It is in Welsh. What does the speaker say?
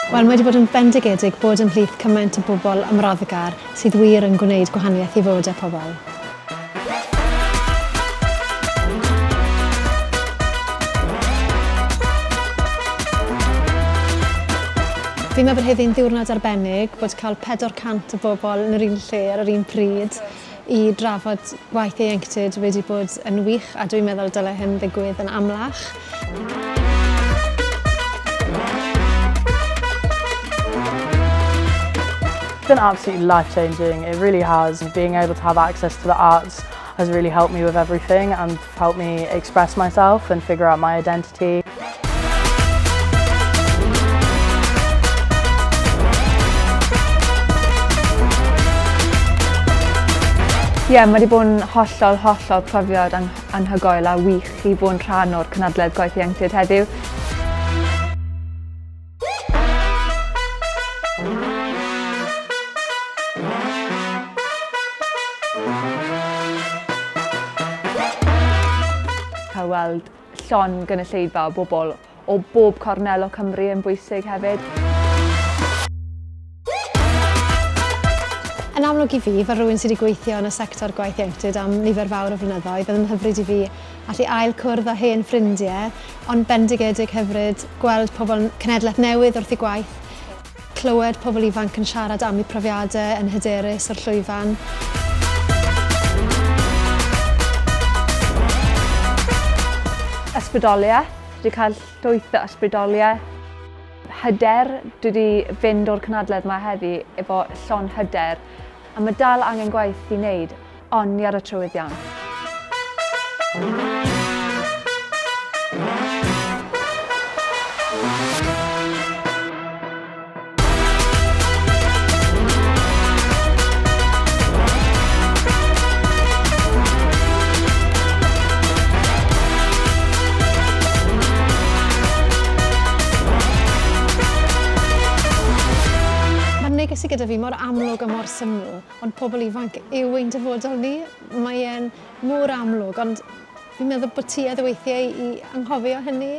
Wel, mae wedi bod yn bendigedig bod yn ymhlith cymaint o bobl ymroddgar sydd wir yn gwneud gwahaniaeth i fywydau pobl. Fi'n meddwl bod heddiw'n ddiwrnod arbennig bod cael 400 o bobl yn yr un lle ar yr un pryd i drafod gwaith ieuenctid wedi bod yn wych a dwi'n meddwl dylai hyn ddigwydd yn amlach. It's been absolutely life-changing, it really has. Being able to have access to the arts has really helped me with everything and helped me express myself and figure out my identity. Ie, mae wedi bod yn hollol profiad anhygoel a wych i bod yn rhan o'r Cynhadledd Gwaith Ieuenctid heddiw. Cael weld llawn gynulleidfa o bobl o bob cornel o Cymru yn bwysig hefyd. Yn amlwg i fi, fel rhywun sydd wedi gweithio yn y sector gwaith ieuenctid am nifer fawr o flynyddoedd, bydd yn hyfryd i fi allu ail cwrdd â hen ffrindiau, ond bendigedig hyfryd gweld pobl cenedlaeth newydd wrth eu gwaith, clywed pobl ifanc yn siarad am eu profiadau yn hyderus o'r llwyfan. Ysbrydoliaeth, dwi wedi cael llwyth o ysbrydoliaeth. Hyder, dwi wedi fynd o'r cynhadledd yma heddi efo llawn hyder, a mae dal angen gwaith i wneud, ond ni ar y trywydd iawn. Neges sydd gyda fi mor amlwg a mor syml, ond pobl ifanc yw ein dyfodol ni. Mae e'n mor amlwg, ond fi'n meddwl bod tuedd o weithiau i anghofio hynny.